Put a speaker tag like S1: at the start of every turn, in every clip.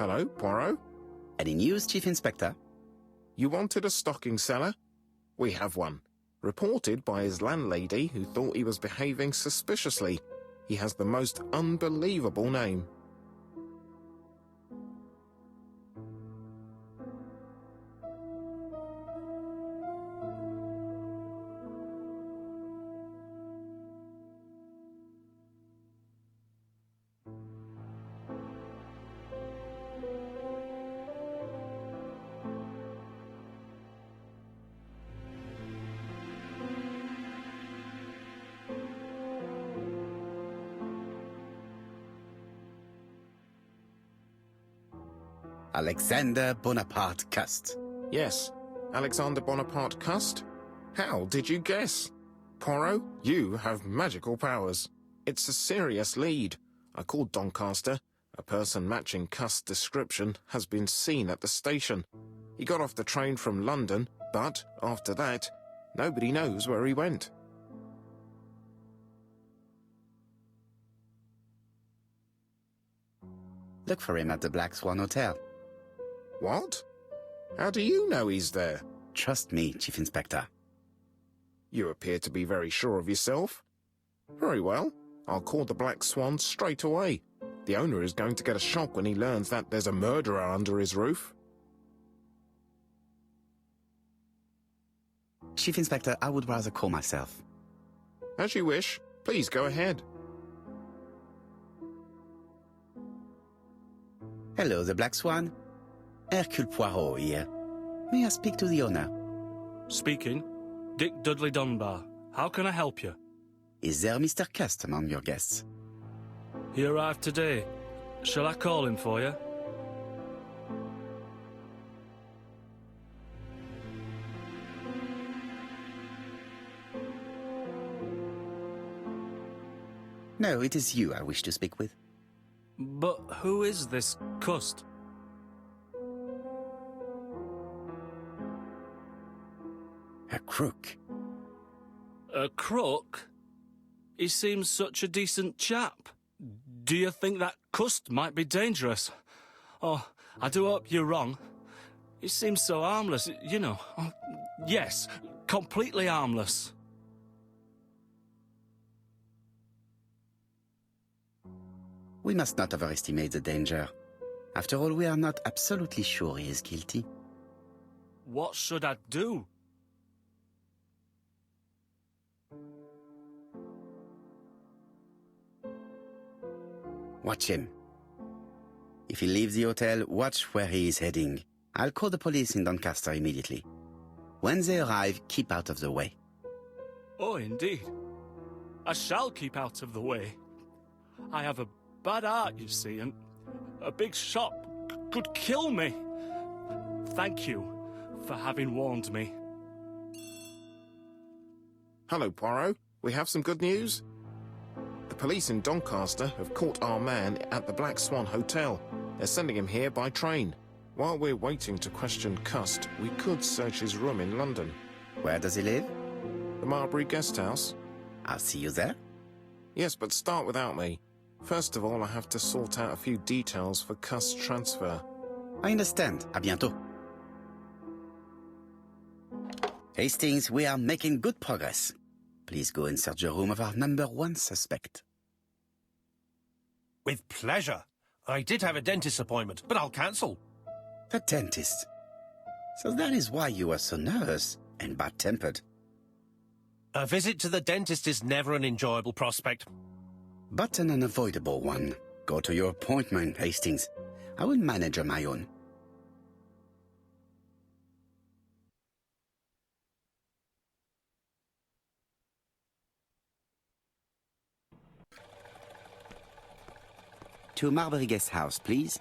S1: Hello, Poirot.
S2: Any news, Chief Inspector?
S1: You wanted a stocking seller? We have one. Reported by his landlady who thought he was behaving suspiciously. He has the most unbelievable name.
S2: Alexander Bonaparte Cust.
S1: Yes, Alexander Bonaparte Cust? How did you guess? Poirot, you have magical powers. It's a serious lead. I called Doncaster. A person matching Cust's description has been seen at the station. He got off the train from London, but after that, nobody knows where he went.
S2: Look for him at the Black Swan Hotel.
S1: What? How do you know he's there?
S2: Trust me, Chief Inspector.
S1: You appear to be very sure of yourself. Very well. I'll call the Black Swan straight away. The owner is going to get a shock when he learns that there's a murderer under his roof.
S2: Chief Inspector, I would rather call myself.
S1: As you wish. Please go ahead.
S2: Hello, the Black Swan. Hercule Poirot here. May I speak to the owner?
S3: Speaking. Dick Dudley Dunbar. How can I help you?
S2: Is there Mr. Cust among your guests?
S3: He arrived today. Shall I call him for you?
S2: No, it is you I wish to speak with.
S3: But who is this Cust?
S2: A crook.
S3: A crook? He seems such a decent chap. Do you think that Cust might be dangerous? Oh, I do hope you're wrong. He seems so harmless, you know. Oh, yes, completely harmless.
S2: We must not overestimate the danger. After all, we are not absolutely sure he is guilty.
S3: What should I do?
S2: Watch him. If he leaves the hotel, watch where he is heading. I'll call the police in Doncaster immediately. When they arrive, keep out of the way.
S3: Oh, indeed. I shall keep out of the way. I have a bad heart, you see, and a big shot could kill me. Thank you for having warned me.
S1: Hello, Poirot. We have some good news. The police in Doncaster have caught our man at the Black Swan Hotel. They're sending him here by train. While we're waiting to question Cust, we could search his room in London.
S2: Where does he live?
S1: The Marbury Guest House.
S2: I'll see you there.
S1: Yes, but start without me. First of all, I have to sort out a few details for Cust's transfer.
S2: I understand. À bientôt. Hastings, we are making good progress. Please go and search the room of our #1 suspect.
S4: With pleasure. I did have a dentist appointment, but I'll cancel.
S2: The dentist. So that is why you are so nervous and bad-tempered.
S4: A visit to the dentist is never an enjoyable prospect.
S2: But an unavoidable one. Go to your appointment, Hastings. I will manage on my own. To Marbury Guest House, please.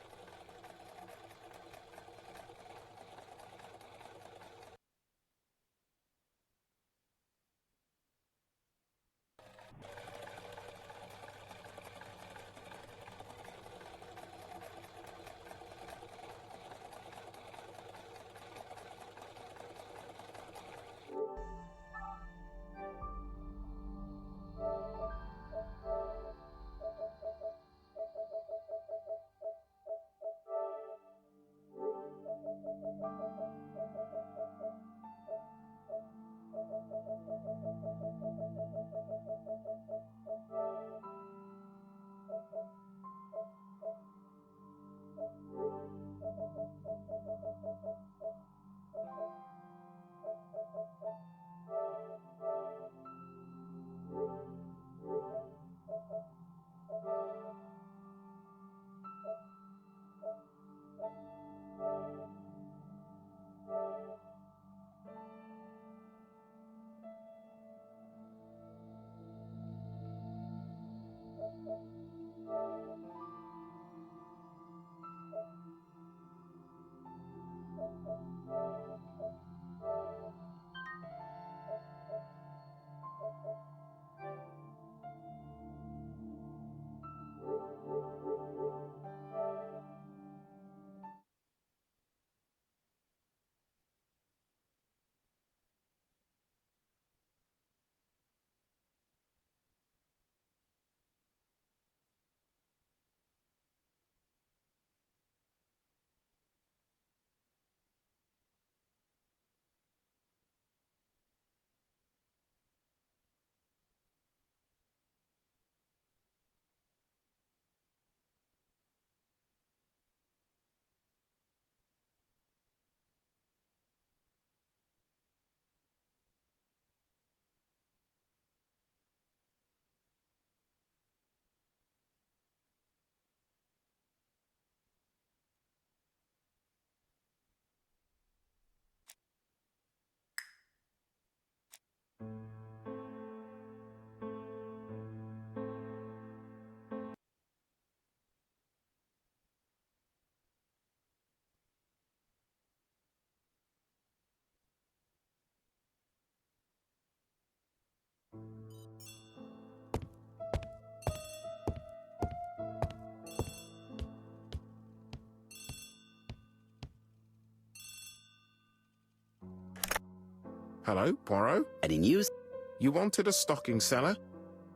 S1: Hello, Poirot?
S2: Any news?
S1: You wanted a stocking seller?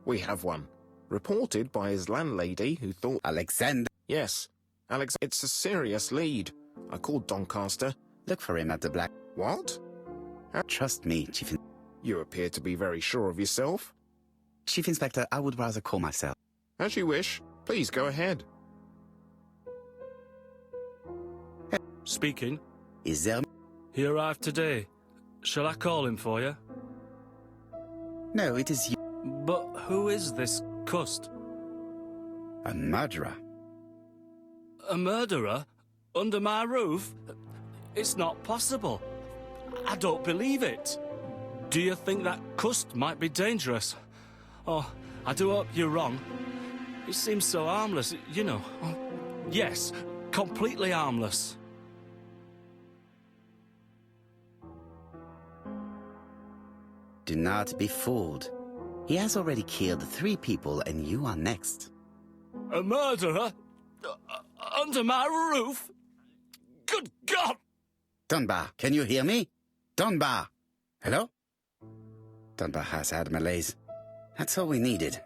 S1: We have one. Reported by his landlady who thought...
S2: Alexander.
S1: Yes, Alex, it's a serious lead. I called Doncaster.
S2: Look for him at the Black.
S1: What?
S2: Trust me, Chief.
S1: You appear to be very sure of yourself.
S2: Chief Inspector, I would rather call myself.
S1: As you wish. Please go ahead.
S3: Speaking.
S2: Is there...
S3: He arrived today. Shall I call him for you?
S2: No, it is you.
S3: But who is this Cust?
S2: A murderer.
S3: A murderer? Under my roof? It's not possible. I don't believe it. Do you think that Cust might be dangerous? Oh, I do hope you're wrong. He seems so harmless, you know. Yes, completely harmless.
S2: Do not be fooled. He has already killed 3 people and you are next.
S3: A murderer? Under my roof? Good God!
S2: Dunbar, can you hear me? Dunbar! Hello? Dunbar has had malaise. That's all we needed.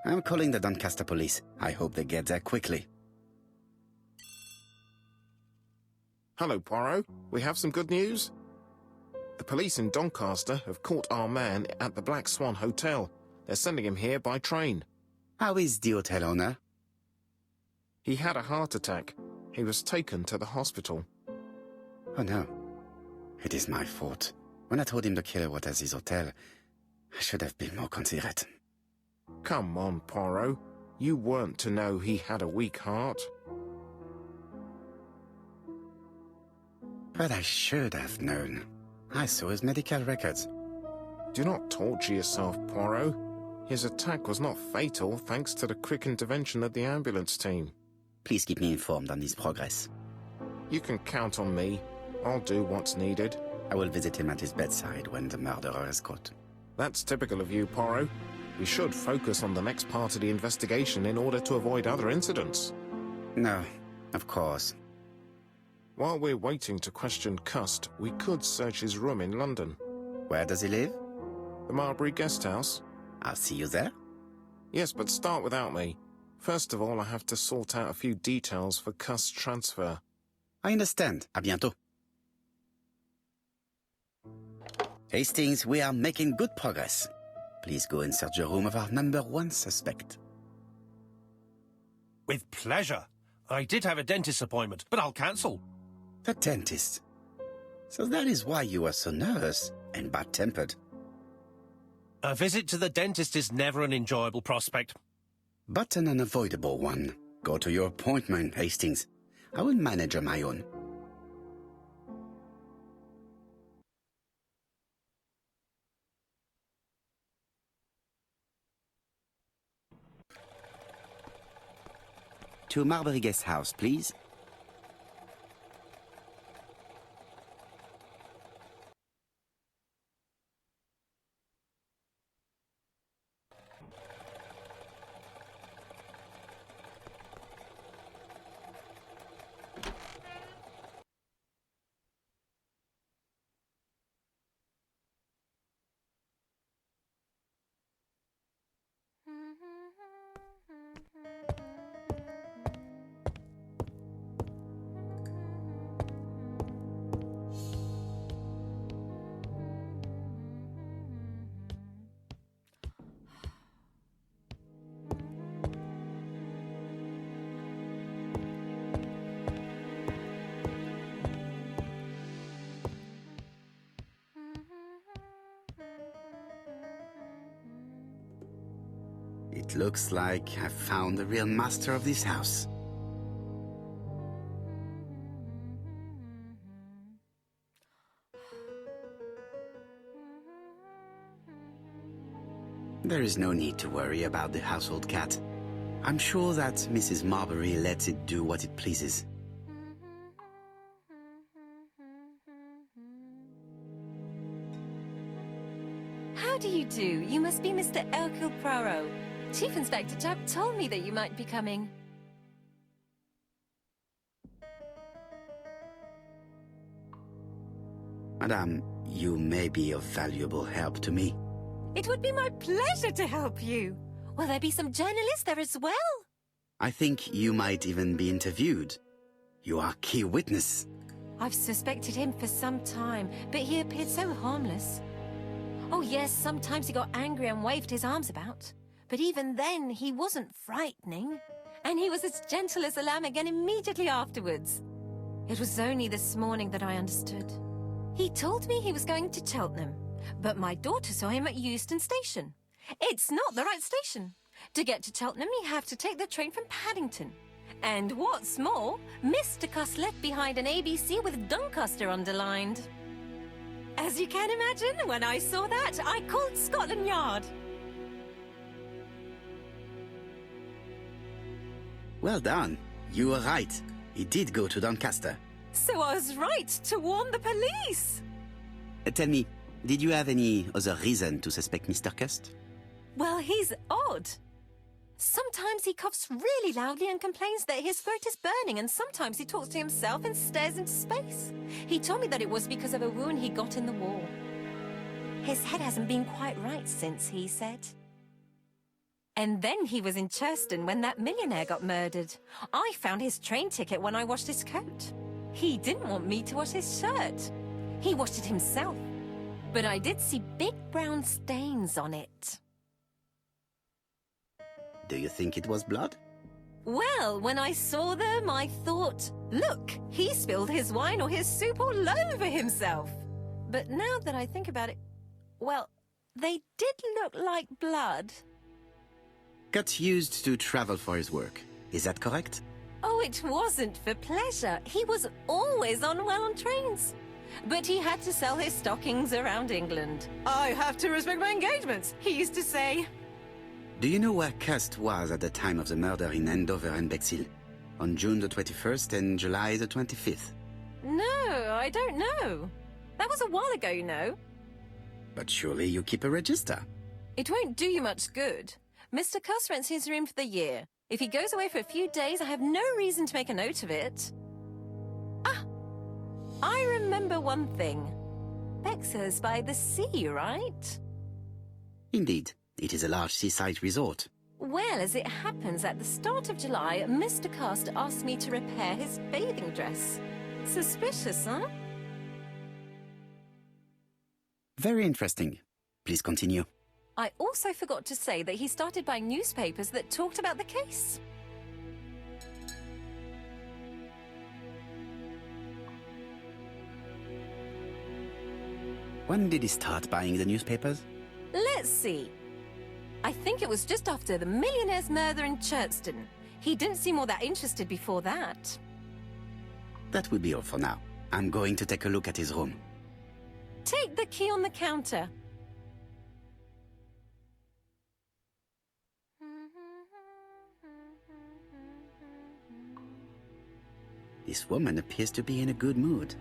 S2: I'm calling the Doncaster police. I hope they get there quickly.
S1: Hello, Poirot. We have some good news. The police in Doncaster have caught our man at the Black Swan Hotel. They're sending him here by train.
S2: How is the hotel owner?
S1: He had a heart attack. He was taken to the hospital.
S2: Oh no. It is my fault. When I told him the killer was at his hotel, I should have been more considerate.
S1: Come on, Poirot. You weren't to know he had a weak heart.
S2: But I should have known. I saw his medical records.
S1: Do not torture yourself, Poirot. His attack was not fatal thanks to the quick intervention of the ambulance team.
S2: Please keep me informed on his progress.
S1: You can count on me. I'll do what's needed.
S2: I will visit him at his bedside when the murderer is caught.
S1: That's typical of you, Poirot. We should focus on the next part of the investigation in order to avoid other incidents.
S2: No, of course.
S1: While we're waiting to question Cust, we could search his room in London.
S2: Where does he live?
S1: The Marbury Guest House.
S2: I'll see you there.
S1: Yes, but start without me. First of all, I have to sort out a few details for Cust's transfer.
S2: I understand. À bientôt. Hastings, we are making good progress. Please go and search the room of our #1 suspect.
S4: With pleasure. I did have a dentist appointment, but I'll cancel.
S2: The dentist. So that is why you are so nervous and bad-tempered.
S4: A visit to the dentist is never an enjoyable prospect.
S2: But an unavoidable one. Go to your appointment, Hastings. I will manage on my own. To Marbury Guest House, please. It looks like I've found the real master of this house. There is no need to worry about the household cat. I'm sure that Mrs. Marbury lets it do what it pleases.
S5: How do you do? You must be Mr. Hercule Poirot. Chief Inspector Jupp told me that you might be coming.
S2: Madame, you may be of valuable help to me.
S5: It would be my pleasure to help you. Will there be some journalists there as well?
S2: I think you might even be interviewed. You are key witness.
S5: I've suspected him for some time, but he appeared so harmless. Oh yes, sometimes he got angry and waved his arms about. But even then, he wasn't frightening. And he was as gentle as a lamb again immediately afterwards. It was only this morning that I understood. He told me he was going to Cheltenham, but my daughter saw him at Euston Station. It's not the right station. To get to Cheltenham, you have to take the train from Paddington. And what's more, Mr. Cuss left behind an ABC with Doncaster underlined. As you can imagine, when I saw that, I called Scotland Yard.
S2: Well done. You were right. He did go to Doncaster.
S5: So I was right to warn the police.
S2: Tell me, did you have any other reason to suspect Mr. Cust?
S5: Well, he's odd. Sometimes he coughs really loudly and complains that his throat is burning, and sometimes he talks to himself and stares into space. He told me that it was because of a wound he got in the war. His head hasn't been quite right since, he said. And then he was in Churston when that millionaire got murdered. I found his train ticket when I washed his coat. He didn't want me to wash his shirt. He washed it himself. But I did see big brown stains on it.
S2: Do you think it was blood?
S5: Well, when I saw them, I thought, look, he spilled his wine or his soup all over himself. But now that I think about it, well, they did look like blood.
S2: Cut used to travel for his work. Is that correct?
S5: Oh, it wasn't for pleasure. He was always unwell on trains. But he had to sell his stockings around England. I have to respect my engagements, he used to say.
S2: Do you know where Cust was at the time of the murder in Andover and Bexhill? On June the 21st and July the 25th?
S5: No, I don't know. That was a while ago, you know.
S2: But surely you keep a register.
S5: It won't do you much good. Mr. Cuss rents his room for the year. If he goes away for a few days, I have no reason to make a note of it. Ah, I remember one thing. Bexhill's by the sea, right?
S2: Indeed, it is a large seaside resort.
S5: Well, as it happens, at the start of July, Mr. Cust asked me to repair his bathing dress. Suspicious, huh?
S2: Very interesting. Please continue.
S5: I also forgot to say that he started buying newspapers that talked about the case.
S2: When did he start buying the newspapers?
S5: Let's see. I think it was just after the millionaire's murder in Churston. He didn't seem all that interested before that.
S2: That will be all for now. I'm going to take a look at his room.
S5: Take the key on the counter.
S2: This woman appears to be in a good mood.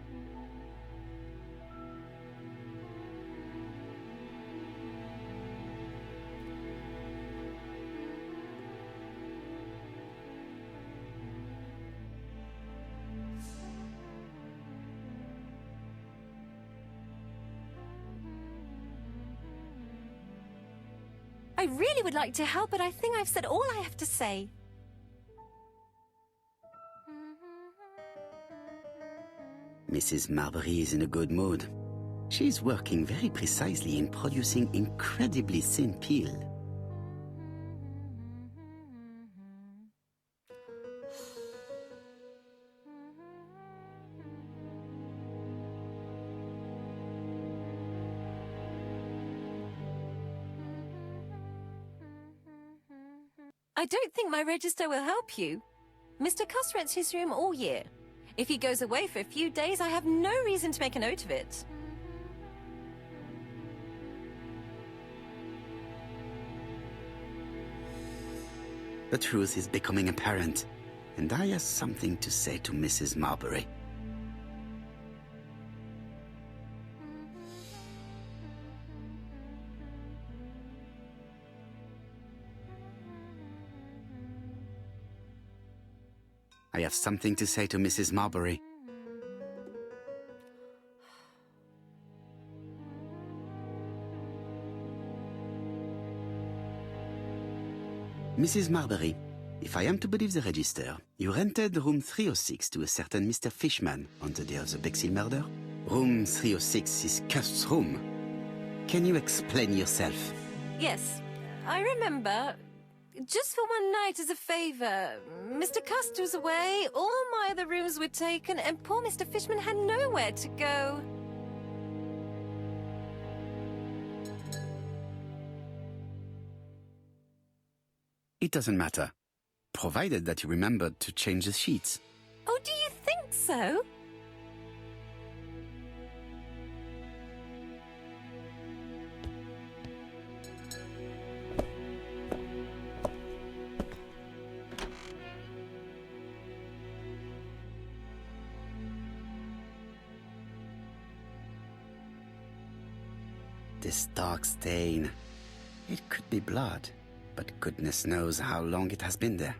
S5: I really would like to help, but I think I've said all I have to say.
S2: Mrs. Marbury is in a good mood. She's working very precisely in producing incredibly thin peel.
S5: I don't think my register will help you. Mr. Cuss rents his room all year. If he goes away for a few days, I have no reason to make a note of it.
S2: The truth is becoming apparent, and I have something to say to Mrs. Marbury. I have something to say to Mrs. Marbury. Mrs. Marbury, if I am to believe the register, you rented room 306 to a certain Mr. Fishman on the day of the Bexhill murder? Room 306 is Cust's room. Can you explain yourself?
S5: Yes, I remember. Just for one night as a favour. Mr. Cust was away, all my other rooms were taken, and poor Mr. Fishman had nowhere to go.
S2: It doesn't matter, provided that you remembered to change the sheets.
S5: Oh, do you think so?
S2: This dark stain. It could be blood, but goodness knows how long it has been there.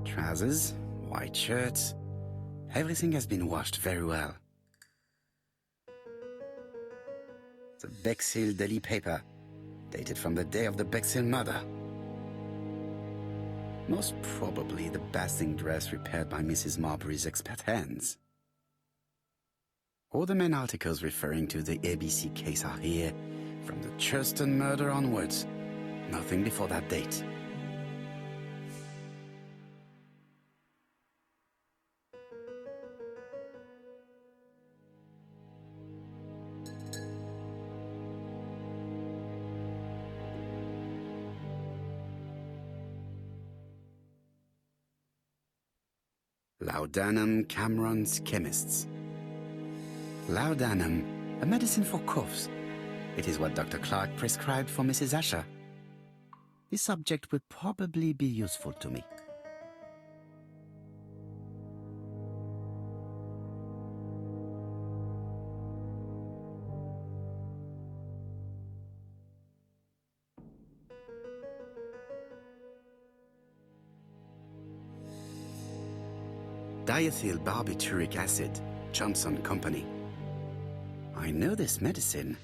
S2: Trousers, white shirts. Everything has been washed very well. The Bexhill Daily paper, dated from the day of the Bexhill murder. Most probably the basting dress repaired by Mrs. Marbury's expert hands. All the main articles referring to the ABC case are here, from the Churston murder onwards. Nothing before that date. Laudanum Cameron's Chemists. Laudanum, a medicine for coughs. It is what Dr. Clark prescribed for Mrs. Asher. This subject would probably be useful to me. Diethyl barbituric acid, Johnson Company. I know this medicine.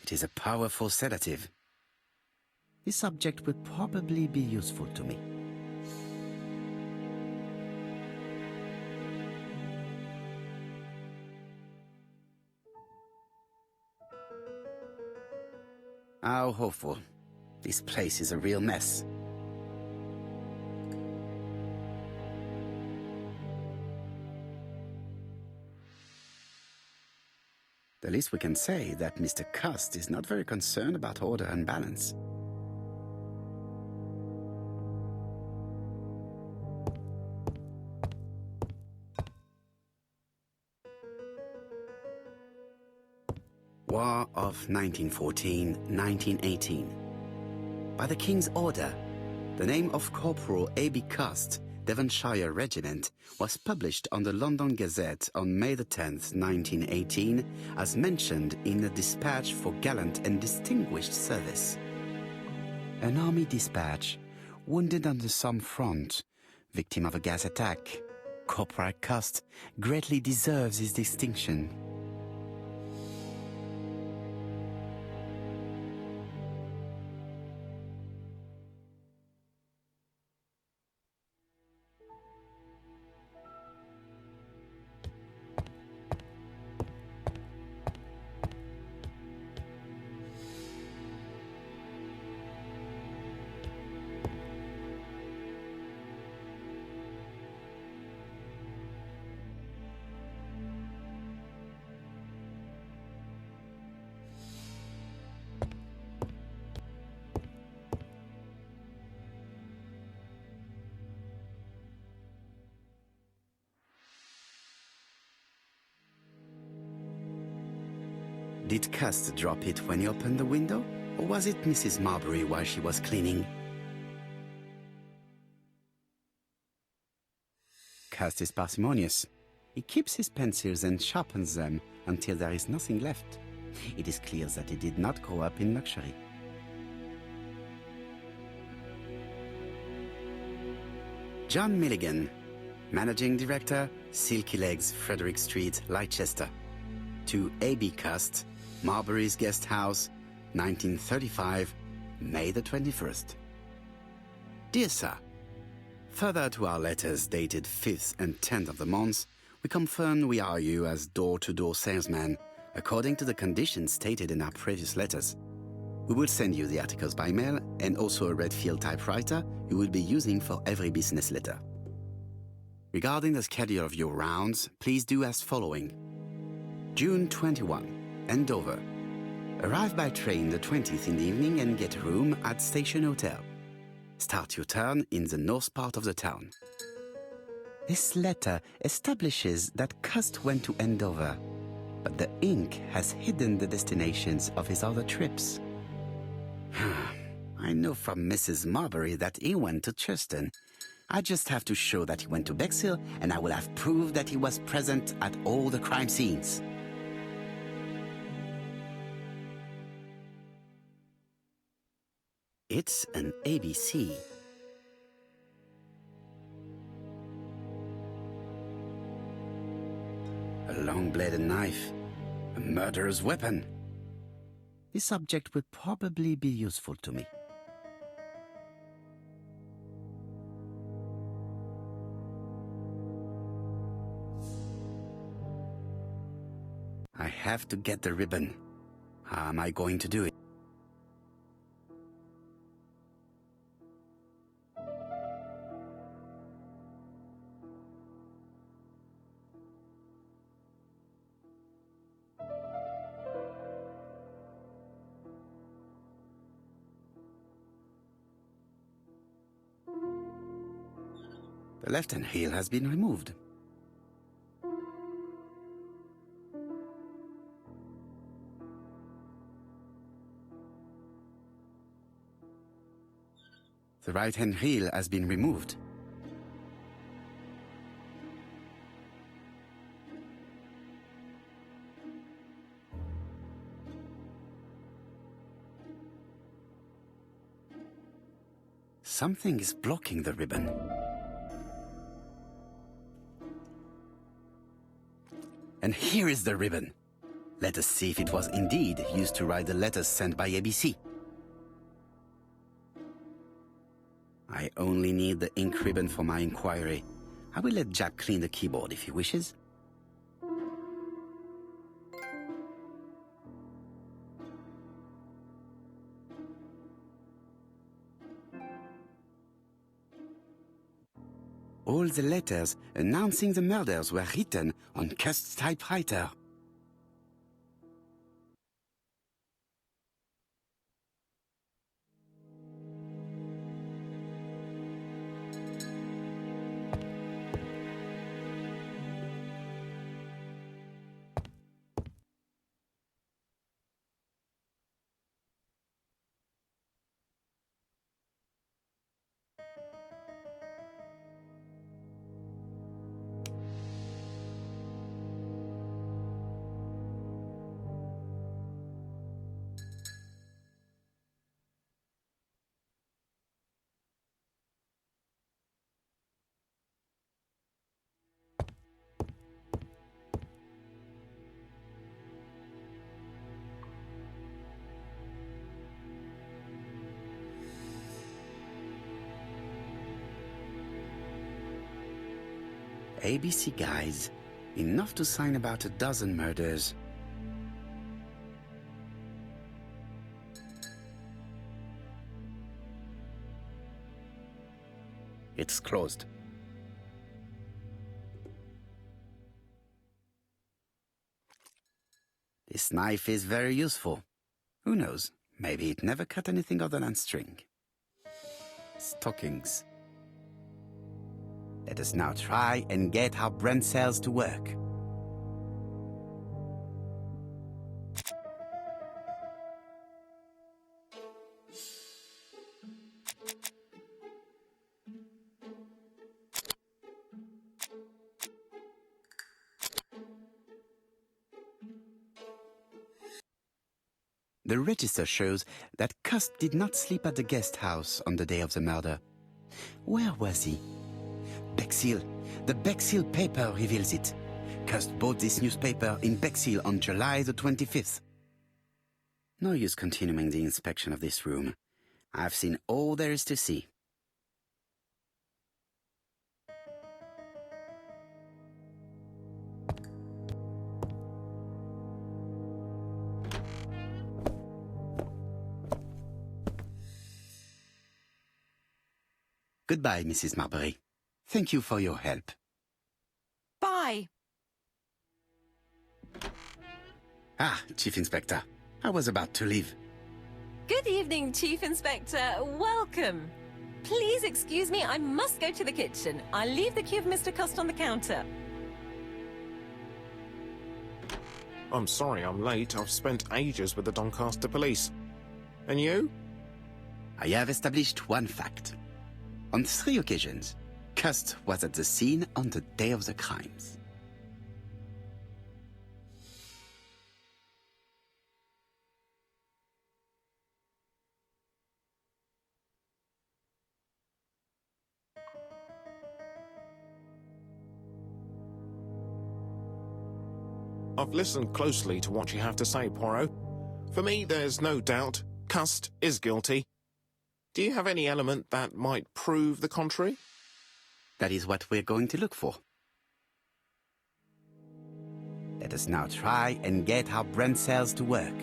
S2: It is a powerful sedative. This subject would probably be useful to me. How hopeful. This place is a real mess. The least we can say that Mr. Cust is not very concerned about order and balance. War of 1914-1918. By the King's order, the name of Corporal A.B. Cust, Devonshire Regiment, was published on the London Gazette on May the 10th, 1918, as mentioned in a dispatch for gallant and distinguished service. An army dispatch, wounded on the Somme front, victim of a gas attack. Corporal Cust greatly deserves his distinction. Did Cust drop it when he opened the window? Or was it Mrs. Marbury while she was cleaning? Cust is parsimonious. He keeps his pencils and sharpens them until there is nothing left. It is clear that he did not grow up in luxury. John Milligan, Managing Director, Silky Legs, Frederick Street, Leicester. To A.B. Cust, Marbury's Guest House, 1935, May the 21st. Dear Sir, further to our letters dated 5th and 10th of the month, we confirm we are you as door-to-door salesman, according to the conditions stated in our previous letters. We will send you the articles by mail and also a Redfield typewriter you will be using for every business letter. Regarding the schedule of your rounds, please do as following. June 21, Andover. Arrive by train the 20th in the evening and get a room at Station Hotel. Start your turn in the north part of the town. This letter establishes that Cust went to Andover, but the ink has hidden the destinations of his other trips. I know from Mrs. Marbury that he went to Churston. I just have to show that he went to Bexhill, and I will have proved that he was present at all the crime scenes. It's an ABC. A long-bladed knife. A murderer's weapon. This object will probably be useful to me. I have to get the ribbon. How am I going to do it? The left-hand heel has been removed. The right-hand heel has been removed. Something is blocking the ribbon. And here is the ribbon. Let us see if it was indeed used to write the letters sent by ABC. I only need the ink ribbon for my inquiry. I will let Jack clean the keyboard if he wishes. All the letters announcing the murders were written on Cust's typewriter. ABC guys, enough to sign about a dozen murders. It's closed. This knife is very useful. Who knows, maybe it never cut anything other than string. Stockings. Let us now try and get our brain cells to work. The register shows that Cust did not sleep at the guest house on the day of the murder. Where was he? Bexhill. The Bexhill paper reveals it. Cust bought this newspaper in Bexhill on July the 25th. No use continuing the inspection of this room. I've seen all there is to see. Goodbye, Mrs. Marbury. Thank you for your help.
S5: Bye.
S2: Ah, Chief Inspector. I was about to leave.
S5: Good evening, Chief Inspector. Welcome. Please excuse me, I must go to the kitchen. I'll leave the key of Mr. Cust on the counter.
S1: I'm sorry I'm late. I've spent ages with the Doncaster police. And you?
S2: I have established one fact. On 3 occasions, Cust was at the scene on the day of the crimes.
S1: I've listened closely to what you have to say, Poirot. For me, there's no doubt Cust is guilty. Do you have any element that might prove the contrary?
S2: That is what we're going to look for. Let us now try and get our brain cells to work.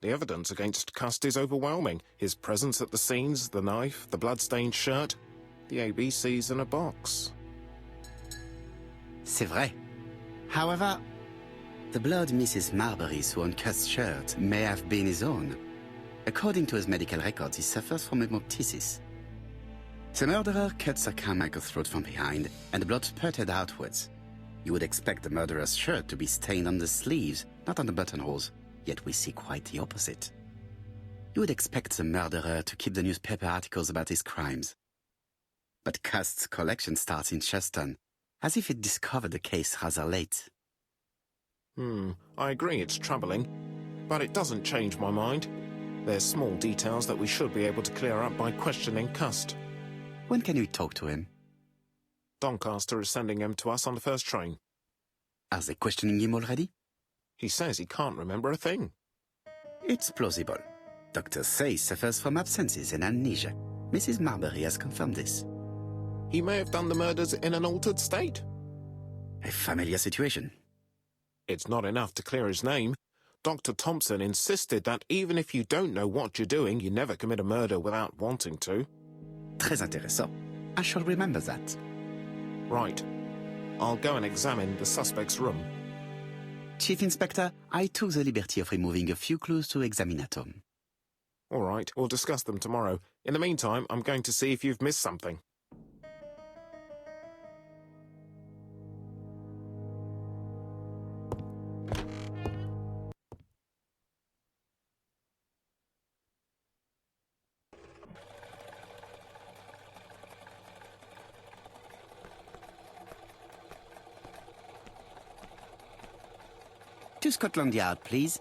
S1: The evidence against Cust is overwhelming. His presence at the scenes, the knife, the blood-stained shirt, the ABCs in a box.
S2: C'est vrai. However, the blood Mrs. Marbury saw on Cust's shirt may have been his own. According to his medical records, he suffers from hemoptysis. The murderer cut Sir Carmichael's throat from behind, and the blood spurted outwards. You would expect the murderer's shirt to be stained on the sleeves, not on the buttonholes. Yet we see quite the opposite. You would expect the murderer to keep the newspaper articles about his crimes. But Cust's collection starts in Cheston, as if it discovered the case rather late.
S1: I agree it's troubling, but it doesn't change my mind. There's small details that we should be able to clear up by questioning Cust.
S2: When can we talk to him?
S1: Doncaster is sending him to us on the first train.
S2: Are they questioning him already?
S1: He says he can't remember a thing.
S2: It's plausible. Doctors say he suffers from absences and amnesia. Mrs. Marbury has confirmed this.
S1: He may have done the murders in an altered state.
S2: A familiar situation.
S1: It's not enough to clear his name. Dr. Thompson insisted that even if you don't know what you're doing, you never commit a murder without wanting to.
S2: Très intéressant. I shall remember that.
S1: Right. I'll go and examine the suspect's room.
S2: Chief Inspector, I took the liberty of removing a few clues to examinatum.
S1: All right, we'll discuss them tomorrow. In the meantime, I'm going to see if you've missed something.
S2: To Scotland Yard, please.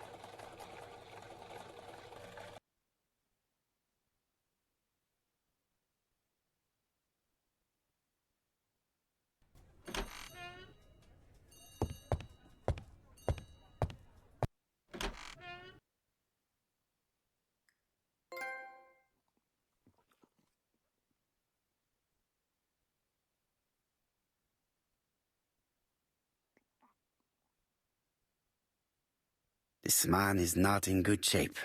S2: This man is not in good shape.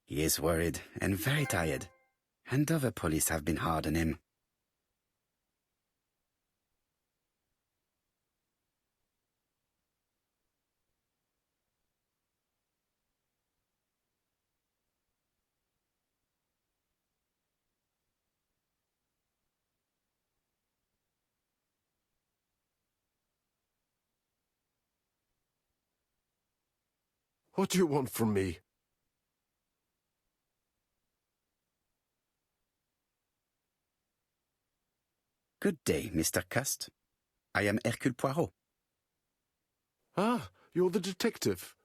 S2: He is worried and very tired, and other police have been hard on him.
S6: What do you want from me?
S2: Good day, Mr. Cust. I am Hercule Poirot.
S6: Ah, you're the detective.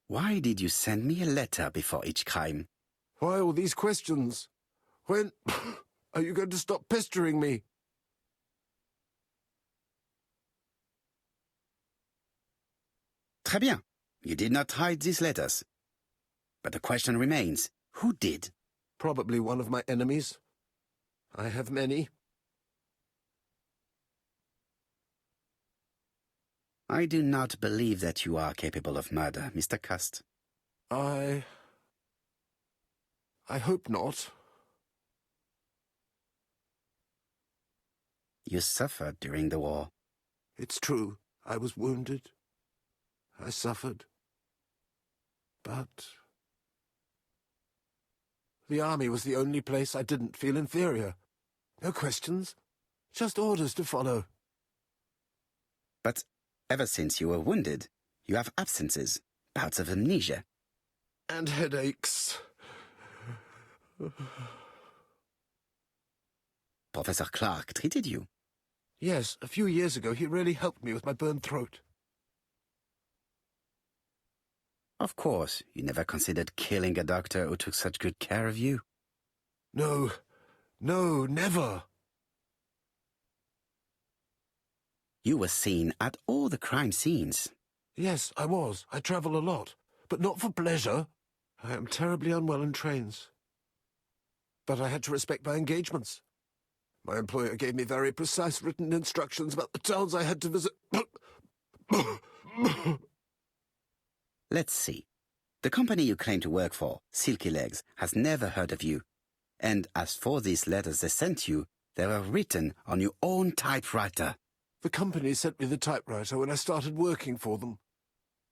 S2: Why did you send me a letter before each crime?
S6: Why all these questions? When are you going to stop pestering me?
S2: Très bien. You did not hide these letters. But the question remains, who did?
S6: Probably one of my enemies. I have many.
S2: I do not believe that you are capable of murder, Mr. Cust.
S6: I hope not.
S2: You suffered during the war.
S6: It's true. I was wounded. I suffered. But the army was the only place I didn't feel inferior. No questions. Just orders to follow.
S2: But ever since you were wounded, you have absences, bouts of amnesia.
S6: And headaches.
S2: Professor Clark treated you.
S6: Yes, a few years ago he really helped me with my burned throat.
S2: Of course, you never considered killing a doctor who took such good care of you.
S6: No, never.
S2: You were seen at all the crime scenes.
S6: Yes, I was. I travel a lot, but not for pleasure. I am terribly unwell in trains. But I had to respect my engagements. My employer gave me very precise written instructions about the towns I had to visit.
S2: Let's see. The company you claim to work for, Silky Legs, has never heard of you. And as for these letters they sent you, they were written on your own typewriter.
S6: The company sent me the typewriter when I started working for them.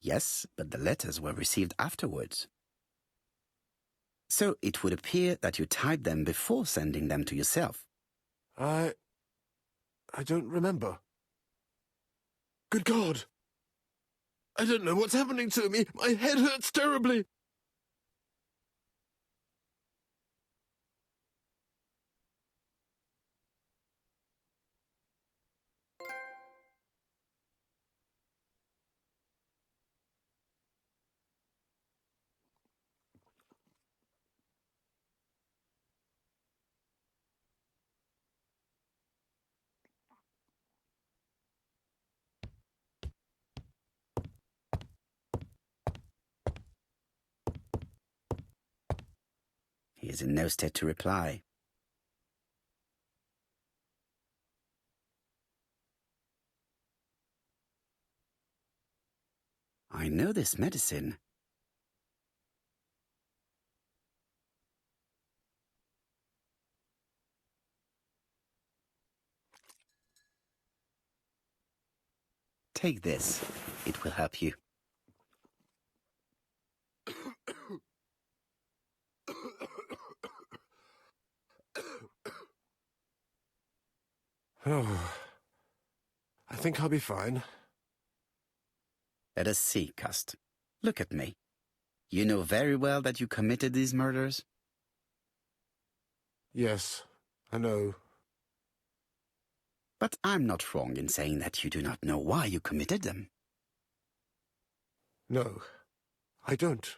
S2: Yes, but the letters were received afterwards. So it would appear that you typed them before sending them to yourself.
S6: I don't remember. Good God! I don't know what's happening to me. My head hurts terribly.
S2: He is in no state to reply. I know this medicine. Take this. It will help you.
S6: Oh, I think I'll be fine.
S2: Let us see, Cust. Look at me. You know very well that you committed these murders?
S6: Yes, I know.
S2: But I'm not wrong in saying that you do not know why you committed them.
S6: No, I don't.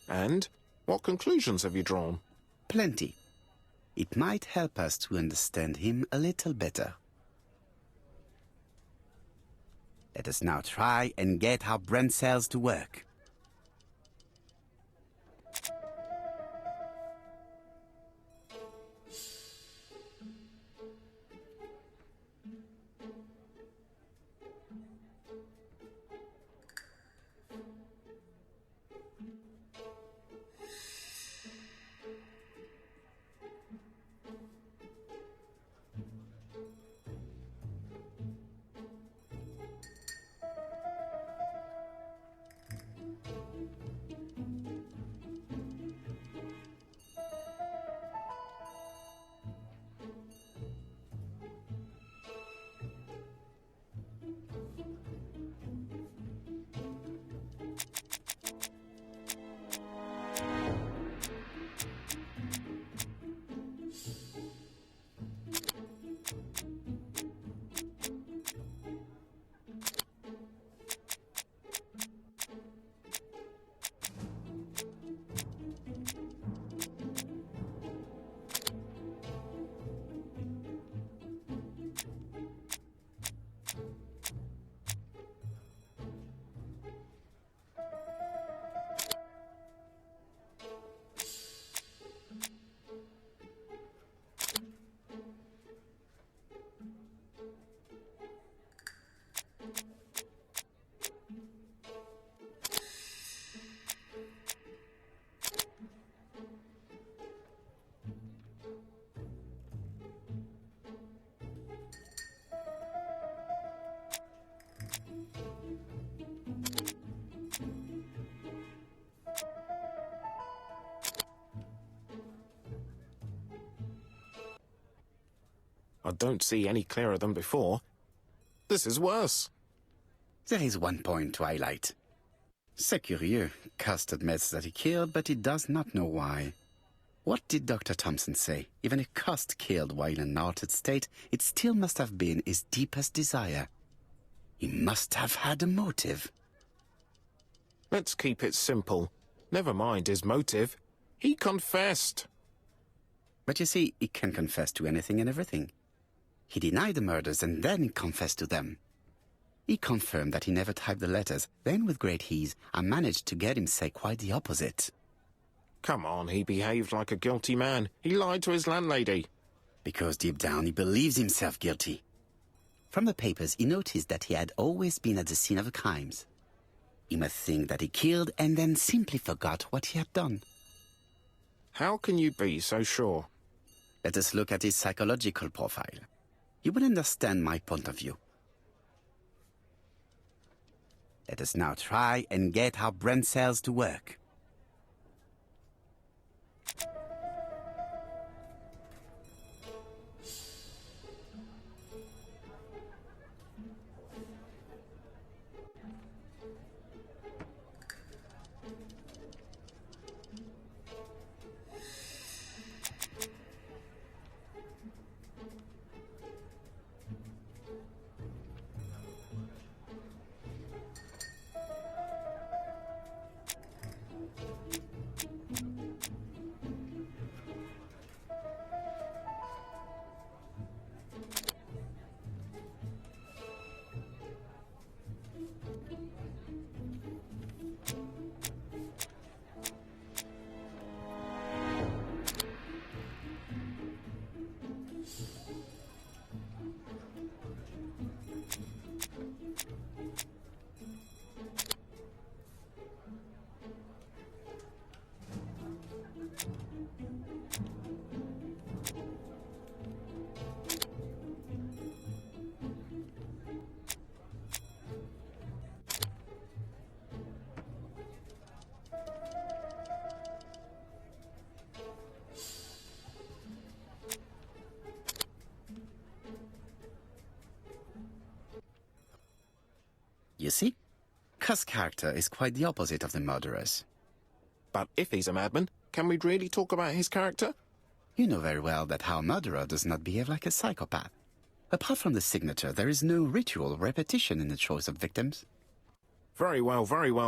S1: And what conclusions have you drawn?
S2: Plenty. It might help us to understand him a little better. Let us now try and get our brain cells to work.
S1: I don't see any clearer than before. This is worse.
S2: There is one point to highlight. C'est curieux. Cust admits that he killed, but he does not know why. What did Dr. Thompson say? Even if Cust killed while in an altered state, it still must have been his deepest desire. He must have had a motive.
S1: Let's keep it simple. Never mind his motive. He confessed.
S2: But you see, he can confess to anything and everything. He denied the murders and then he confessed to them. He confirmed that he never typed the letters. Then, with great ease, I managed to get him say quite the opposite.
S1: Come on, he behaved like a guilty man. He lied to his landlady.
S2: Because deep down he believes himself guilty. From the papers, he noticed that he had always been at the scene of the crimes. He must think that he killed and then simply forgot what he had done.
S1: How can you be so sure?
S2: Let us look at his psychological profile. You will understand my point of view. Let us now try and get our brain cells to work. You see? Cust's character is quite the opposite of the murderer's.
S1: But if he's a madman, can we really talk about his character?
S2: You know very well that our murderer does not behave like a psychopath. Apart from the signature, there is no ritual repetition in the choice of victims.
S1: Very well,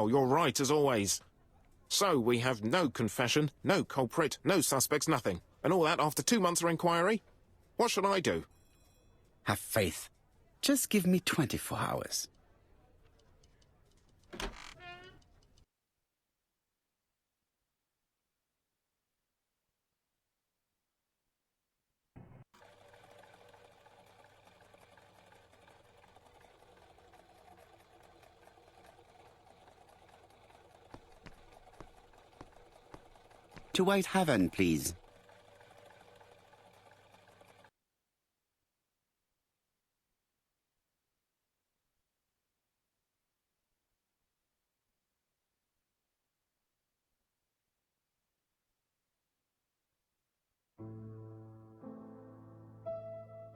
S1: you're right as always. So we have no confession, no culprit, no suspects, nothing. And all that after 2 months of inquiry? What should I do?
S2: Have faith. Just give me 24 hours. To Whitehaven, please.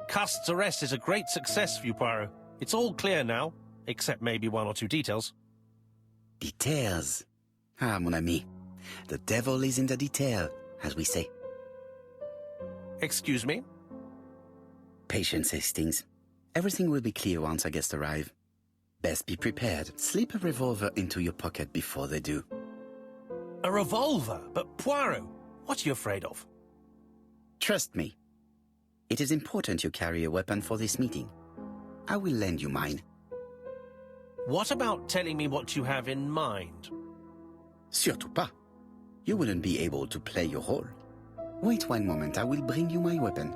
S4: Cust's arrest is a great success for you, Poirot. It's all clear now, except maybe 1 or 2 details.
S2: Details. Ah, mon ami. The devil is in the detail, as we say.
S4: Excuse me?
S2: Patience, Hastings. Everything will be clear once our guests arrive. Best be prepared. Slip a revolver into your pocket before they do.
S4: A revolver? But Poirot, what are you afraid of?
S2: Trust me. It is important you carry a weapon for this meeting. I will lend you mine.
S4: What about telling me what you have in mind?
S2: Surtout pas. You wouldn't be able to play your role. Wait 1 moment, I will bring you my weapon.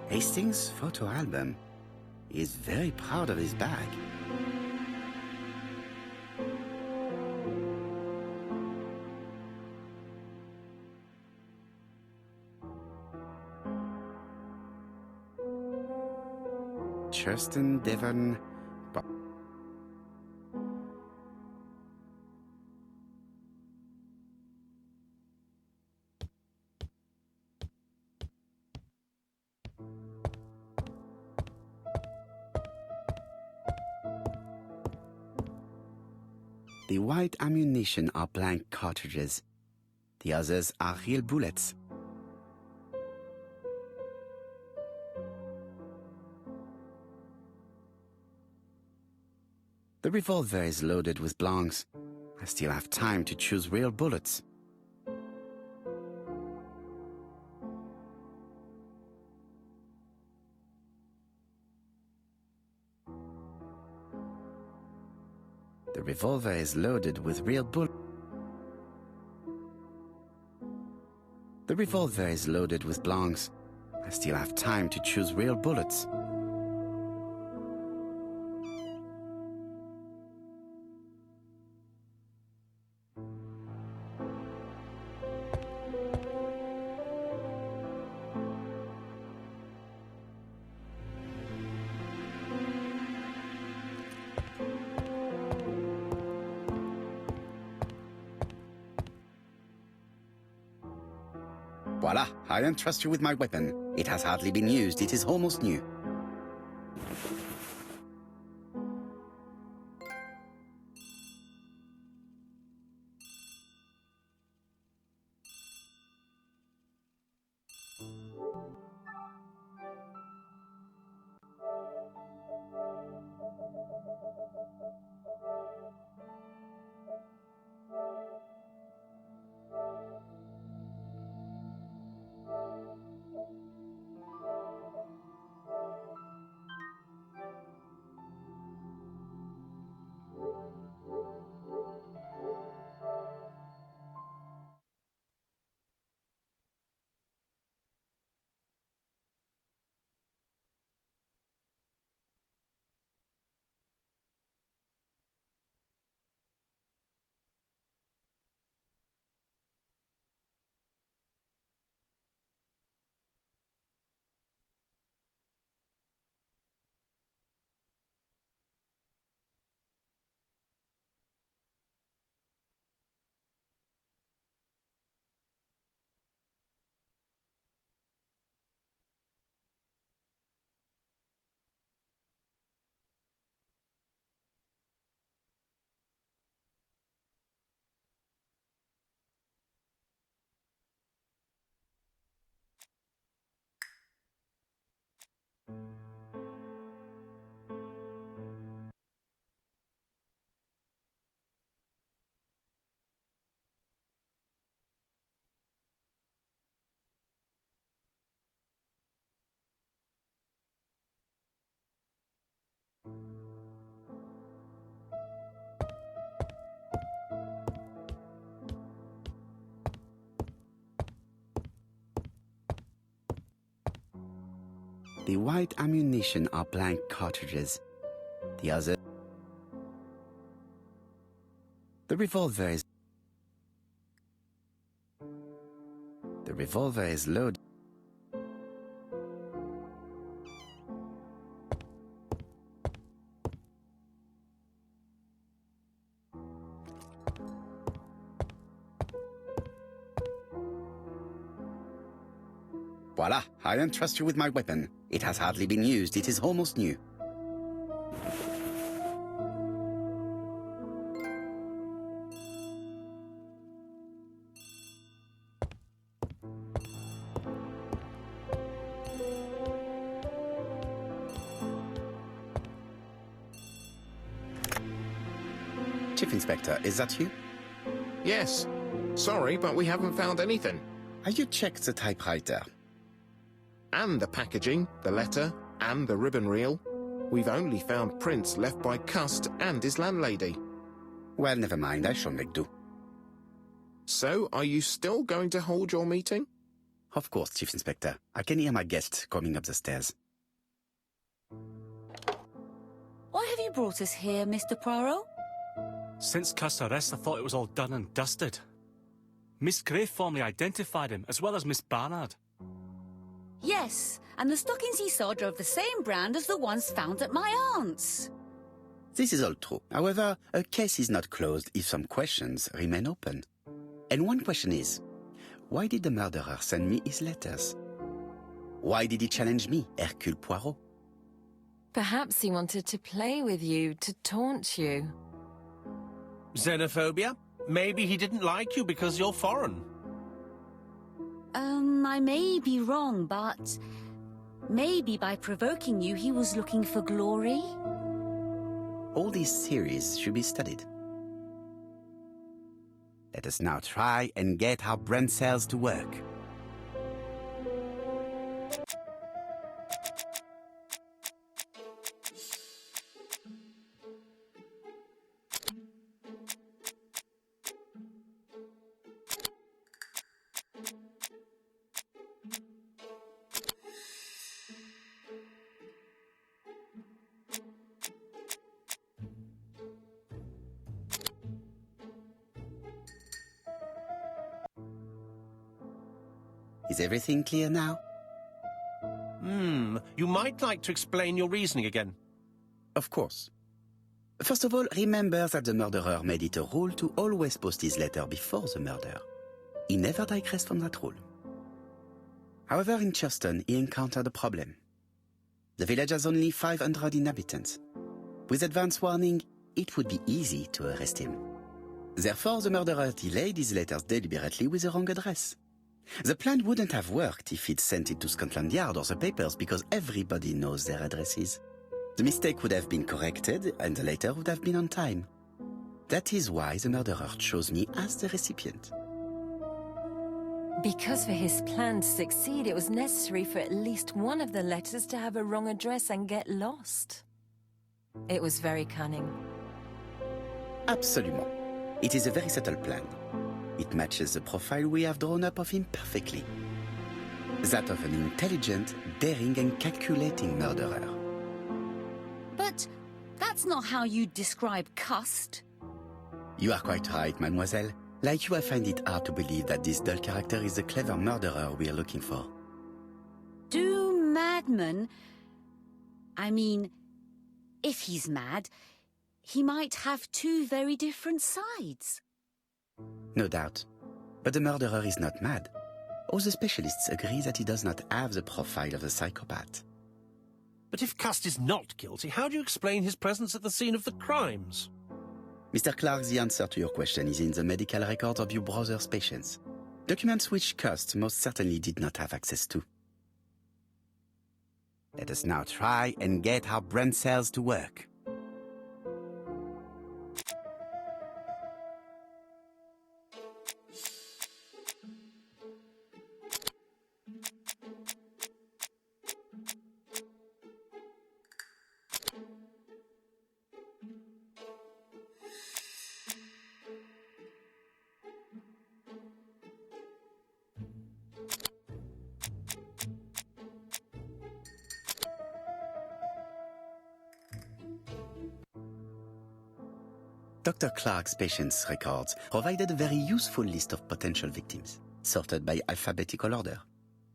S2: Hastings' photo album. He is very proud of his bag. Churston, Devon... The white ammunition are blank cartridges. The others are real bullets. The revolver is loaded with blancs. I still have time to choose real bullets. The revolver is loaded with real bullets. The revolver is loaded with blancs. I still have time to choose real bullets. Voila, I entrust you with my weapon. It has hardly been used, it is almost new. The white ammunition are blank cartridges. The other... The revolver is... The revolver is loaded. Voila, I entrust you with my weapon. It has hardly been used, it is almost new. Chief Inspector, is that you?
S1: Yes. Sorry, but we haven't found anything.
S2: Have you checked the typewriter?
S1: And the packaging, the letter, and the ribbon reel. We've only found prints left by Cust and his landlady.
S2: Well, never mind, I shall make do.
S1: So, are you still going to hold your meeting?
S2: Of course, Chief Inspector. I can hear my guest coming up the stairs.
S7: Why have you brought us here, Mr. Poirot?
S3: Since Cust's arrest, I thought it was all done and dusted. Miss Gray formally identified him, as well as Miss Barnard.
S7: Yes, and the stockings he saw drove the same brand as the ones found at my aunt's.
S2: This is all true. However, a case is not closed if some questions remain open. And one question is, why did the murderer send me his letters? Why did he challenge me, Hercule Poirot?
S5: Perhaps he wanted to play with you, to taunt you.
S4: Xenophobia? Maybe he didn't like you because you're foreign.
S7: I may be wrong, but maybe by provoking you, he was looking for glory?
S2: All these theories should be studied. Let us now try and get our brain cells to work. Is everything clear now?
S4: You might like to explain your reasoning again.
S2: Of course. First of all, remember that the murderer made it a rule to always post his letter before the murder. He never digressed from that rule. However, in Churston, he encountered a problem. The village has only 500 inhabitants. With advance warning, it would be easy to arrest him. Therefore, the murderer delayed his letters deliberately with the wrong address. The plan wouldn't have worked if he'd sent it to Scotland Yard or the papers because everybody knows their addresses. The mistake would have been corrected and the letter would have been on time. That is why the murderer chose me as the recipient.
S5: Because for his plan to succeed, it was necessary for at least one of the letters to have a wrong address and get lost. It was very cunning.
S2: Absolument. It is a very subtle plan. It matches the profile we have drawn up of him perfectly. That of an intelligent, daring and calculating murderer.
S7: But that's not how you describe Cust.
S2: You are quite right, mademoiselle. Like you, I find it hard to believe that this dull character is the clever murderer we are looking for.
S7: Do madmen... I mean, if he's mad, he might have two very different sides.
S2: No doubt. But the murderer is not mad. All the specialists agree that he does not have the profile of a psychopath.
S4: But if Cust is not guilty, how do you explain his presence at the scene of the crimes?
S2: Mr. Clark, the answer to your question is in the medical records of your brother's patients. Documents which Cust most certainly did not have access to. Let us now try and get our brain cells to work. Dr. Clark's patients' records provided a very useful list of potential victims, sorted by alphabetical order.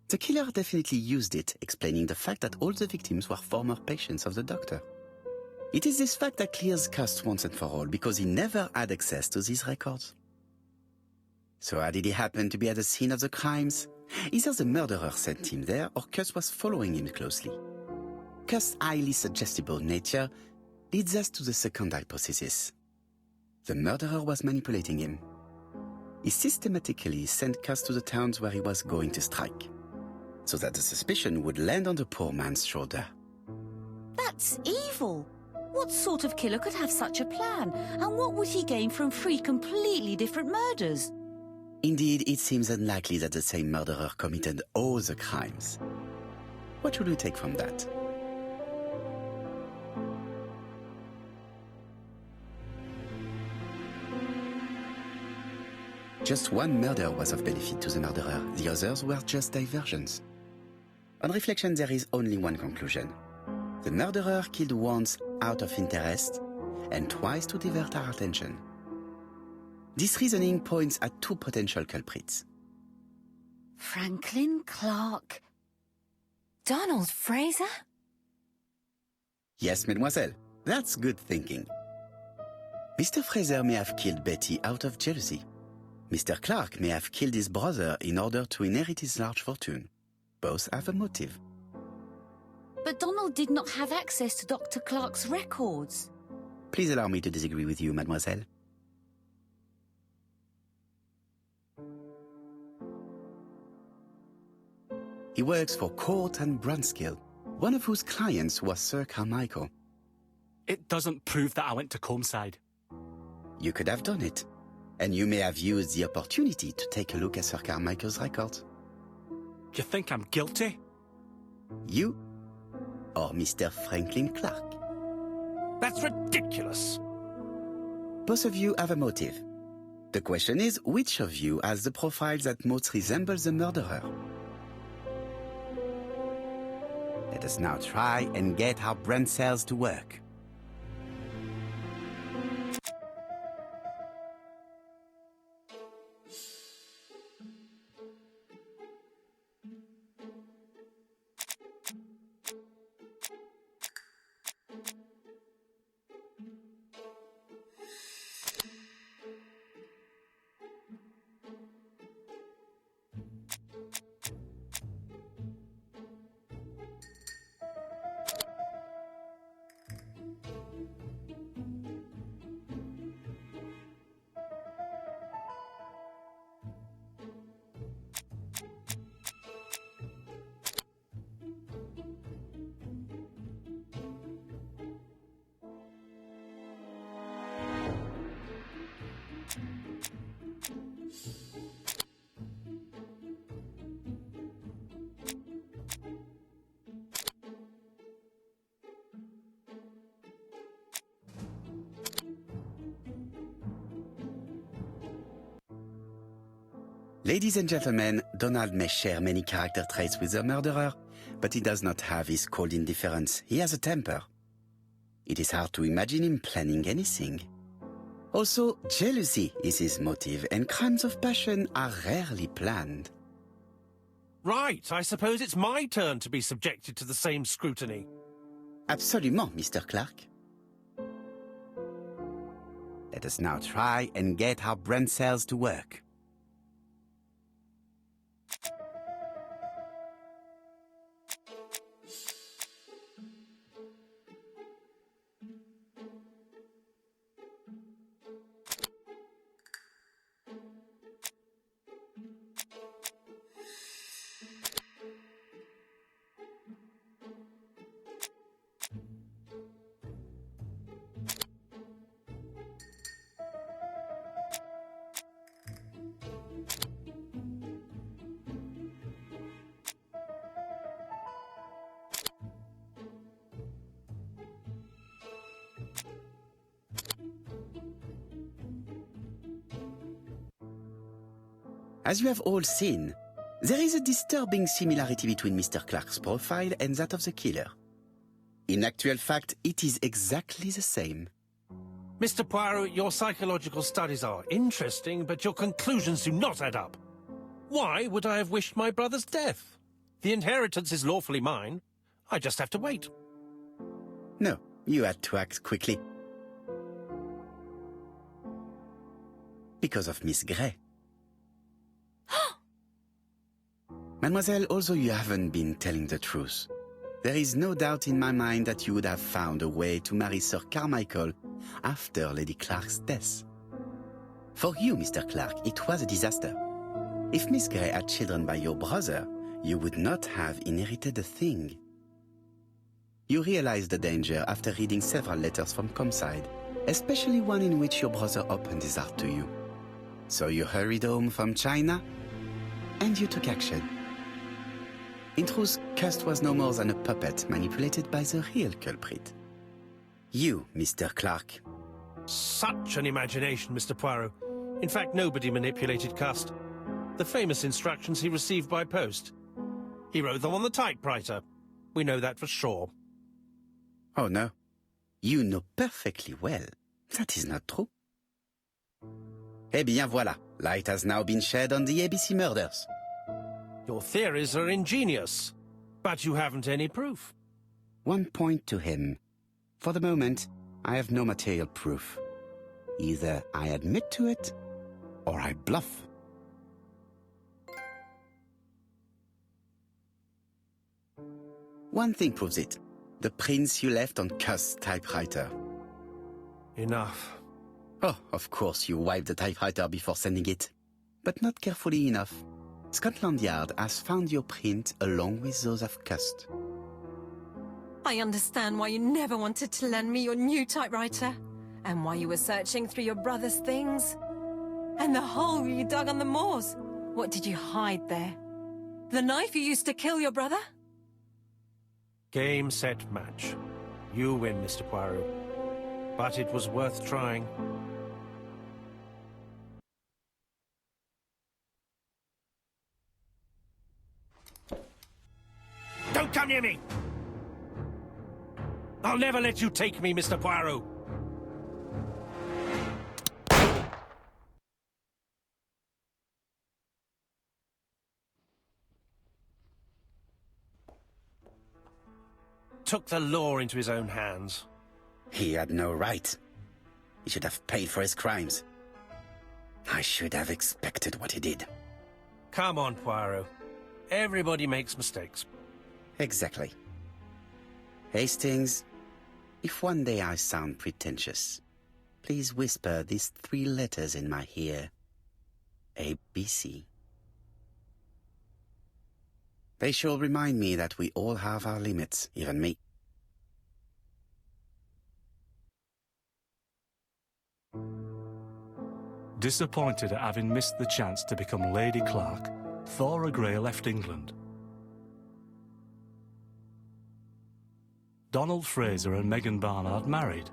S2: The killer definitely used it, explaining the fact that all the victims were former patients of the doctor. It is this fact that clears Cust once and for all, because he never had access to these records. So how did he happen to be at the scene of the crimes? Either the murderer sent him there, or Cust was following him closely. Cust's highly suggestible nature leads us to the second hypothesis. The murderer was manipulating him. He systematically sent Cust to the towns where he was going to strike, so that the suspicion would land on the poor man's shoulder.
S7: That's evil. What sort of killer could have such a plan? And what would he gain from three completely different murders?
S2: Indeed, it seems unlikely that the same murderer committed all the crimes. What should we take from that? Just one murder was of benefit to the murderer. The others were just diversions. On reflection, there is only one conclusion. The murderer killed once out of interest and twice to divert our attention. This reasoning points at two potential culprits.
S7: Franklin Clark.
S5: Donald Fraser?
S2: Yes, mademoiselle. That's good thinking. Mr. Fraser may have killed Betty out of jealousy. Mr. Clark may have killed his brother in order to inherit his large fortune. Both have a motive.
S7: But Donald did not have access to Dr. Clark's records.
S2: Please allow me to disagree with you, mademoiselle. He works for Court and Brunskill, one of whose clients was Sir Carmichael.
S3: It doesn't prove that I went to Comeside.
S2: You could have done it, and you may have used the opportunity to take a look at Sir Carmichael's records.
S3: You think I'm guilty?
S2: You or Mr. Franklin Clark?
S4: That's ridiculous.
S2: Both of you have a motive. The question is, which of you has the profile that most resembles the murderer? Let us now try and get our brain cells to work. Ladies and gentlemen, Donald may share many character traits with the murderer, but he does not have his cold indifference. He has a temper. It is hard to imagine him planning anything. Also, jealousy is his motive, and crimes of passion are rarely planned.
S4: Right, I suppose it's my turn to be subjected to the same scrutiny.
S2: Absolument, Mr. Clark. Let us now try and get our brain cells to work. As you have all seen, there is a disturbing similarity between Mr. Clark's profile and that of the killer. In actual fact, it is exactly the same.
S4: Mr. Poirot, your psychological studies are interesting, but your conclusions do not add up. Why would I have wished my brother's death? The inheritance is lawfully mine. I just have to wait.
S2: No, you had to act quickly. Because of Miss Grey. Mademoiselle, although you haven't been telling the truth, there is no doubt in my mind that you would have found a way to marry Sir Carmichael after Lady Clark's death. For you, Mr. Clark, it was a disaster. If Miss Grey had children by your brother, you would not have inherited a thing. You realized the danger after reading several letters from Comeside, especially one in which your brother opened his heart to you. So you hurried home from China, and you took action. In truth, Cust was no more than a puppet manipulated by the real culprit. You, Mr. Clark.
S4: Such an imagination, Mr. Poirot. In fact, nobody manipulated Cust. The famous instructions he received by post. He wrote them on the typewriter. We know that for sure.
S2: Oh, no. You know perfectly well. That is not true. Eh bien, voilà. Light has now been shed on the ABC murders.
S4: Your theories are ingenious, but you haven't any proof.
S2: One point to him. For the moment, I have no material proof. Either I admit to it, or I bluff. One thing proves it. The prints you left on Cust's typewriter.
S4: Enough.
S2: Oh, of course you wiped the typewriter before sending it. But not carefully enough. Scotland Yard has found your print along with those of Cust.
S5: I understand why you never wanted to lend me your new typewriter, and why you were searching through your brother's things. And the hole you dug on the moors. What did you hide there? The knife you used to kill your brother?
S4: Game, set, match. You win, Mr. Poirot. But it was worth trying. Don't come near me! I'll never let you take me, Mr. Poirot! Took the law into his own hands.
S2: He had no right. He should have paid for his crimes. I should have expected what he did.
S4: Come on, Poirot. Everybody makes mistakes.
S2: Exactly. Hastings, if one day I sound pretentious, please whisper these 3 letters in my ear. ABC. They shall remind me that we all have our limits, even me.
S3: Disappointed at having missed the chance to become Lady Clark, Thora Grey left England. Donald Fraser and Megan Barnard married.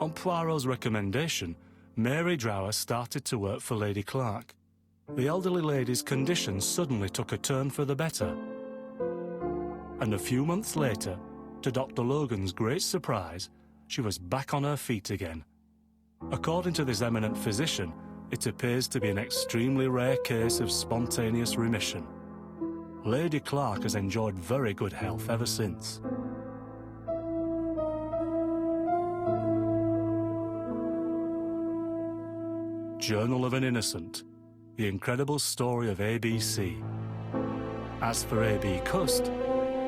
S3: On Poirot's recommendation, Mary Drower started to work for Lady Clark. The elderly lady's condition suddenly took a turn for the better. And a few months later, to Dr. Logan's great surprise, she was back on her feet again. According to this eminent physician, it appears to be an extremely rare case of spontaneous remission. Lady Clark has enjoyed very good health ever since. Journal of an Innocent. The incredible story of ABC. As for A.B. Cust,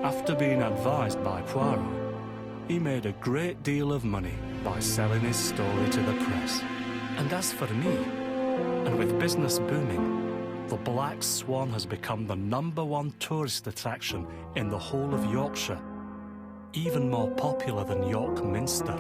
S3: after being advised by Poirot, he made a great deal of money by selling his story to the press. And as for me, and with business booming, the Black Swan has become the #1 tourist attraction in the whole of Yorkshire, even more popular than York Minster.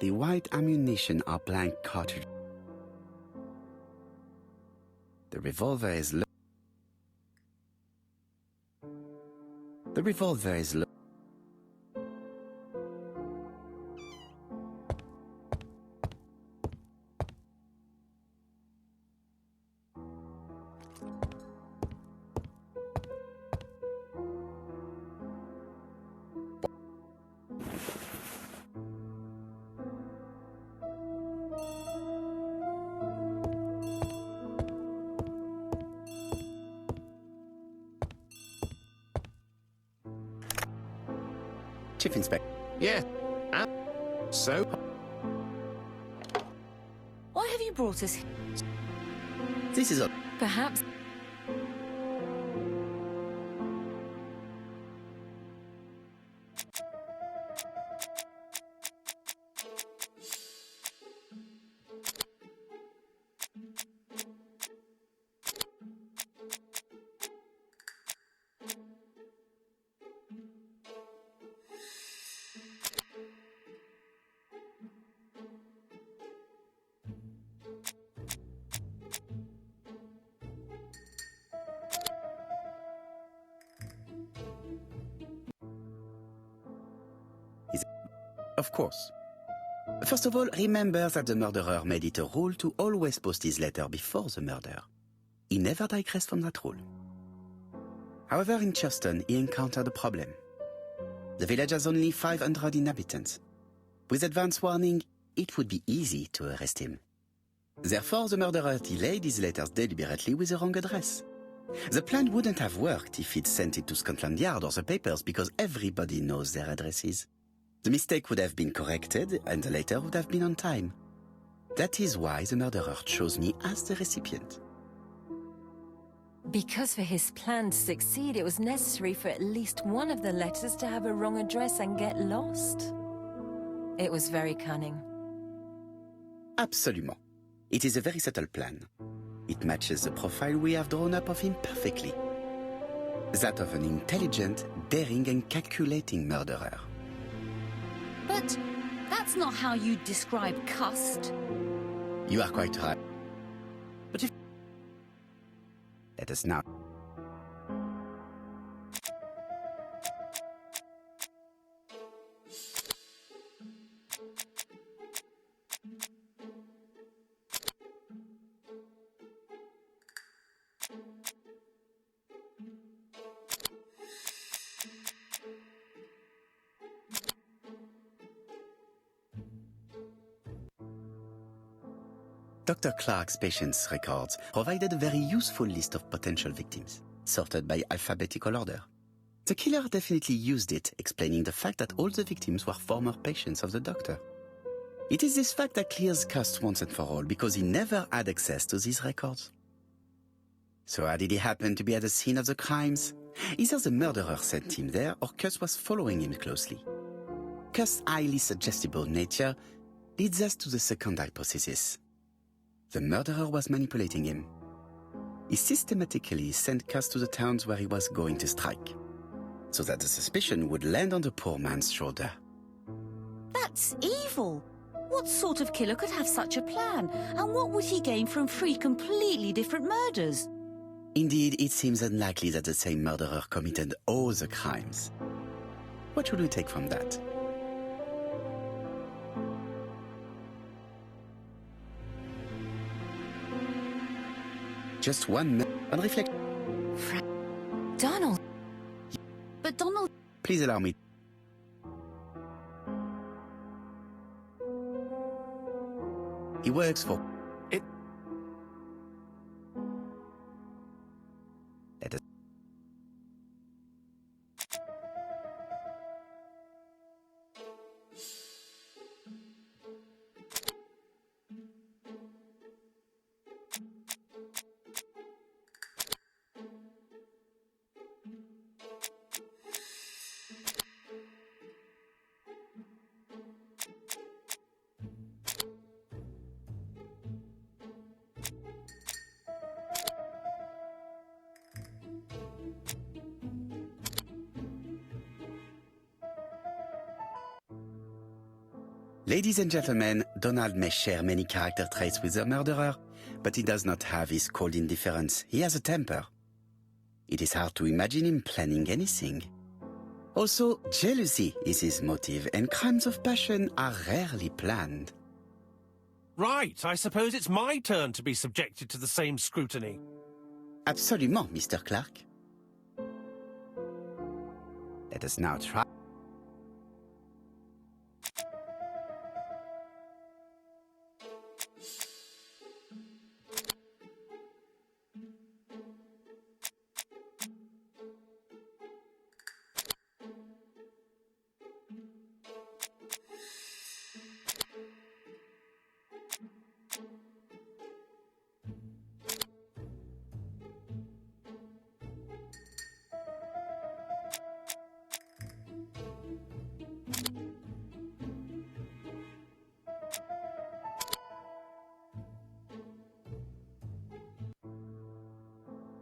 S2: The white ammunition are blank cartridges. The revolver is low. The revolver is low. Chief Inspector.
S1: Yeah. So?
S7: Why have you brought us here?
S2: This is a...
S5: Perhaps.
S2: Of course. First of all, remember that the murderer made it a rule to always post his letter before the murder. He never digressed from that rule. However, in Churston, he encountered a problem. The village has only 500 inhabitants. With advance warning, it would be easy to arrest him. Therefore, the murderer delayed his letters deliberately with the wrong address. The plan wouldn't have worked if he'd sent it to Scotland Yard or the papers because everybody knows their addresses. The mistake would have been corrected and the letter would have been on time. That is why the murderer chose me as the recipient.
S5: Because for his plan to succeed, it was necessary for at least one of the letters to have a wrong address and get lost. It was very cunning.
S2: Absolument. It is a very subtle plan. It matches the profile we have drawn up of him perfectly. That of an intelligent, daring and calculating murderer.
S7: But that's not how you describe Cust.
S2: You are quite right. But if... Let us now... Dr. Clark's patient's records provided a very useful list of potential victims, sorted by alphabetical order. The killer definitely used it, explaining the fact that all the victims were former patients of the doctor. It is this fact that clears Cust once and for all, because he never had access to these records. So how did he happen to be at the scene of the crimes? Either the murderer sent him there, or Cust was following him closely. Cust's highly suggestible nature leads us to the second hypothesis. The murderer was manipulating him. He systematically sent Cust to the towns where he was going to strike, so that the suspicion would land on the poor man's shoulder.
S7: That's evil. What sort of killer could have such a plan? And what would he gain from 3 completely different murders?
S2: Indeed, it seems unlikely that the same murderer committed all the crimes. What should we take from that? Just one minute on reflection.
S5: Donald!
S7: But Donald...
S2: Please allow me. He works for...
S6: It...
S2: Let us... Ladies and gentlemen, Donald may share many character traits with the murderer, but he does not have his cold indifference. He has a temper. It is hard to imagine him planning anything. Also, jealousy is his motive, and crimes of passion are rarely planned.
S4: Right, I suppose it's my turn to be subjected to the same scrutiny.
S2: Absolument, Mr. Clark. Let us now try.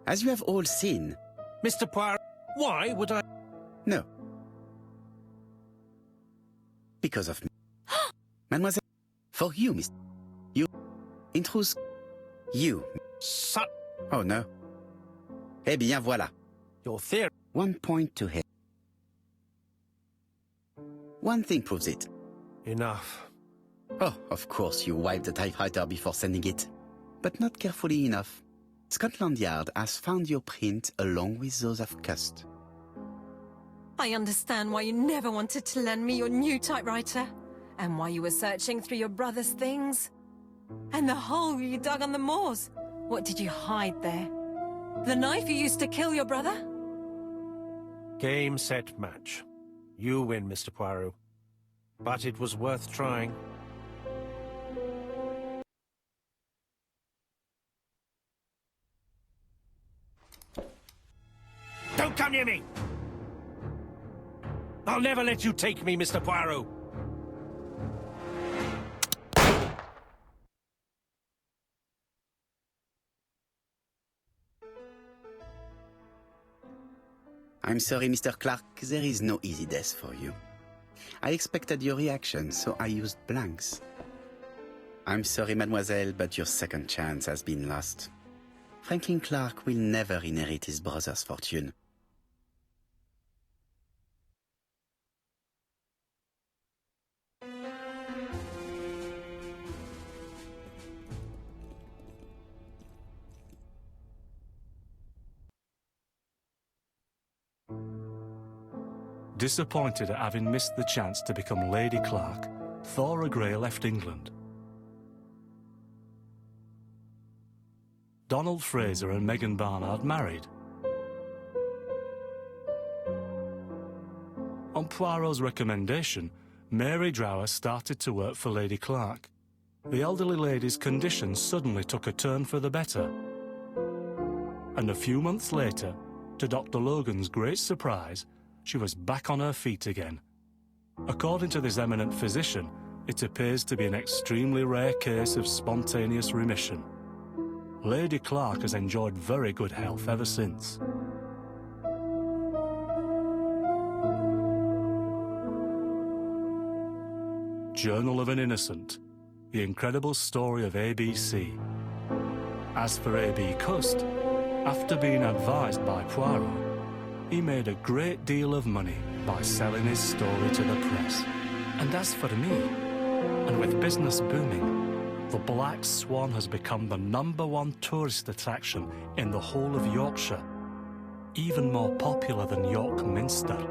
S2: As you have all seen...
S4: Mr. Poirot, why would I...
S2: No. Because of me. Mademoiselle, for you, Miss... You... In truth, you... Oh, no. Eh bien, voilà.
S4: Your theory...
S2: 1 point to hit. One thing proves it.
S4: Enough.
S2: Oh, of course, you wiped the typewriter before sending it. But not carefully enough. Scotland Yard has found your print along with those of Cust.
S5: I understand why you never wanted to lend me your new typewriter, and why you were searching through your brother's things. And the hole you dug on the moors. What did you hide there? The knife you used to kill your brother?
S4: Game, set, match. You win, Mr. Poirot. But it was worth trying. Don't come near me! I'll never let you take me, Mr. Poirot!
S2: I'm sorry, Mr. Clark, there is no easy death for you. I expected your reaction, so I used blanks. I'm sorry, mademoiselle, but your second chance has been lost. Franklin Clark will never inherit his brother's fortune.
S3: Disappointed at having missed the chance to become Lady Clark, Thora Grey left England. Donald Fraser and Megan Barnard married. On Poirot's recommendation, Mary Drower started to work for Lady Clark. The elderly lady's condition suddenly took a turn for the better. And a few months later, to Dr. Logan's great surprise, she was back on her feet again. According to this eminent physician, it appears to be an extremely rare case of spontaneous remission. Lady Clark has enjoyed very good health ever since. Journal of an Innocent, the incredible story of ABC. As for A.B. Cust, after being advised by Poirot, he made a great deal of money by selling his story to the press. And as for me, and with business booming, the Black Swan has become the #1 tourist attraction in the whole of Yorkshire, even more popular than York Minster.